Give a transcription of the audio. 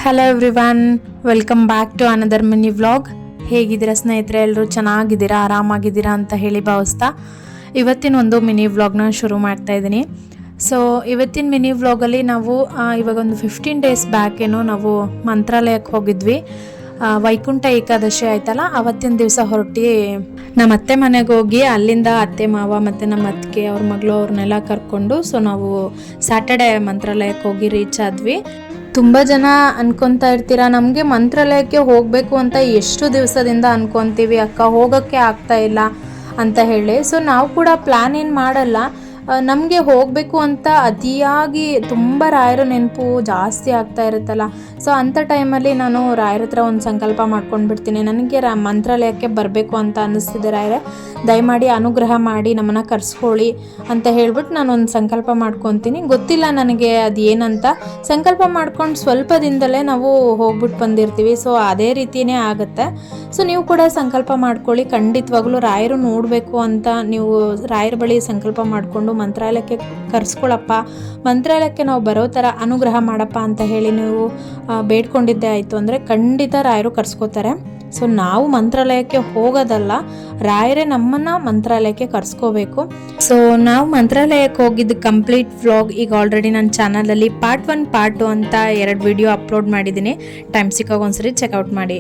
Hello everyone, welcome back to another mini vlog. ಹೇಗಿದ್ದೀರಾ ಸ್ನೇಹಿತರೆ? ಎಲ್ಲರೂ ಚೆನ್ನಾಗಿದ್ದೀರಾ, ಆರಾಮಾಗಿದ್ದೀರಾ ಅಂತ ಹೇಳಿ ಭಾವಿಸ್ತಾ ಇವತ್ತಿನ ಒಂದು ಮಿನಿ ವ್ಲಾಗ್ನ ಶುರು ಮಾಡ್ತಾ ಇದ್ದೀನಿ. ಸೊ ಇವತ್ತಿನ ಮಿನಿ ವ್ಲಾಗಲ್ಲಿ ನಾವು ಇವಾಗ ಒಂದು 15 ಡೇಸ್ ಬ್ಯಾಕ್ ಏನೋ ನಾವು ಮಂತ್ರಾಲಯಕ್ಕೆ ಹೋಗಿದ್ವಿ. ವೈಕುಂಠ ಏಕಾದಶಿ ಆಯ್ತಲ್ಲ, ಅವತ್ತಿನ ದಿವಸ ಹೊರಟಿ ನಮ್ಮ ಅತ್ತೆ ಮನೆಗೆ ಹೋಗಿ ಅಲ್ಲಿಂದ ಅತ್ತೆ ಮಾವ ಮತ್ತು ನಮ್ಮ ಅತ್ತಿಗೆ ಅವ್ರ ಮಗಳು ಅವ್ರನ್ನೆಲ್ಲ ಕರ್ಕೊಂಡು ಸೊ ನಾವು ಸ್ಯಾಟರ್ಡೆ ಮಂತ್ರಾಲಯಕ್ಕೆ ಹೋಗಿ ರೀಚ್ ಆದ್ವಿ. ತುಂಬ ಜನ ಅನ್ಕೊತಾ ಇರ್ತೀರಾ, ನಮಗೆ ಮಂತ್ರಾಲಯಕ್ಕೆ ಹೋಗಬೇಕು ಅಂತ ಎಷ್ಟು ದಿವಸದಿಂದ ಅನ್ಕೊತೀವಿ ಅಕ್ಕ, ಹೋಗೋಕ್ಕೆ ಆಗ್ತಾ ಇಲ್ಲ ಅಂತ ಹೇಳಿ. ಸೊ ನಾವು ಕೂಡ ಪ್ಲ್ಯಾನ್ ಏನು ಮಾಡಲ್ಲ, ನಮಗೆ ಹೋಗಬೇಕು ಅಂತ ಅತಿಯಾಗಿ ತುಂಬ ರಾಯರ ನೆನಪು ಜಾಸ್ತಿ ಆಗ್ತಾ ಇರುತ್ತಲ್ಲ. ಸೊ ಅಂಥ ಟೈಮಲ್ಲಿ ನಾನು ರಾಯರ ಹತ್ರ ಒಂದು ಸಂಕಲ್ಪ ಮಾಡ್ಕೊಂಡು ಬಿಡ್ತೀನಿ, ನನಗೆ ಮಂತ್ರಾಲಯಕ್ಕೆ ಬರಬೇಕು ಅಂತ ಅನ್ನಿಸ್ತಿದೆ ರಾಯರೇ, ದಯಮಾಡಿ ಅನುಗ್ರಹ ಮಾಡಿ ನಮ್ಮನ್ನು ಕರೆಸ್ಕೊಳ್ಳಿ ಅಂತ ಹೇಳ್ಬಿಟ್ಟು ನಾನು ಒಂದು ಸಂಕಲ್ಪ ಮಾಡ್ಕೊತೀನಿ. ಗೊತ್ತಿಲ್ಲ ನನಗೆ ಅದು ಏನಂತ, ಸಂಕಲ್ಪ ಮಾಡ್ಕೊಂಡು ಸ್ವಲ್ಪ ದಿನದಲ್ಲೇ ನಾವು ಹೋಗ್ಬಿಟ್ಟು ಬಂದಿರ್ತೀವಿ. ಸೊ ಅದೇ ರೀತಿಯೇ ಆಗುತ್ತೆ. ಸೊ ನೀವು ಕೂಡ ಸಂಕಲ್ಪ ಮಾಡ್ಕೊಳ್ಳಿ, ಖಂಡಿತವಾಗ್ಲೂ ರಾಯರು ನೋಡಬೇಕು ಅಂತ ನೀವು ರಾಯರ ಬಳಿ ಸಂಕಲ್ಪ ಮಾಡಿಕೊಂಡು ಮಂತ್ರಾಲಯಕ್ಕೆ ಕರೆಸ್ಕೊಳಪ್ಪ, ಮಂತ್ರಾಲಯಕ್ಕೆ ನಾವು ಬರೋ ಥರ ಅನುಗ್ರಹ ಮಾಡಪ್ಪ ಅಂತ ಹೇಳಿ ನೀವು ಬೇಡ್ಕೊಂಡಿದ್ದೆ ಆಯಿತು ಅಂದರೆ ಖಂಡಿತ ರಾಯರು ಕರೆಸ್ಕೋತಾರೆ. ಸೊ ನಾವು ಮಂತ್ರಾಲಯಕ್ಕೆ ಹೋಗೋದಲ್ಲ, ರಾಯರೇ ನಮ್ಮನ್ನು ಮಂತ್ರಾಲಯಕ್ಕೆ ಕರೆಸ್ಕೋಬೇಕು. ಸೊ ನಾವು ಮಂತ್ರಾಲಯಕ್ಕೆ ಹೋಗಿದ್ದು ಕಂಪ್ಲೀಟ್ ವ್ಲಾಗ್ ಈಗ ಆಲ್ರೆಡಿ ನನ್ನ ಚಾನಲಲ್ಲಿ ಪಾರ್ಟ್ 1 ಪಾರ್ಟ್ 2 ಅಂತ 2 ವಿಡಿಯೋ ಅಪ್ಲೋಡ್ ಮಾಡಿದ್ದೀನಿ. ಟೈಮ್ ಸಿಕ್ಕಾಗ ಒಂದ್ಸರಿ ಚೆಕ್ಔಟ್ ಮಾಡಿ.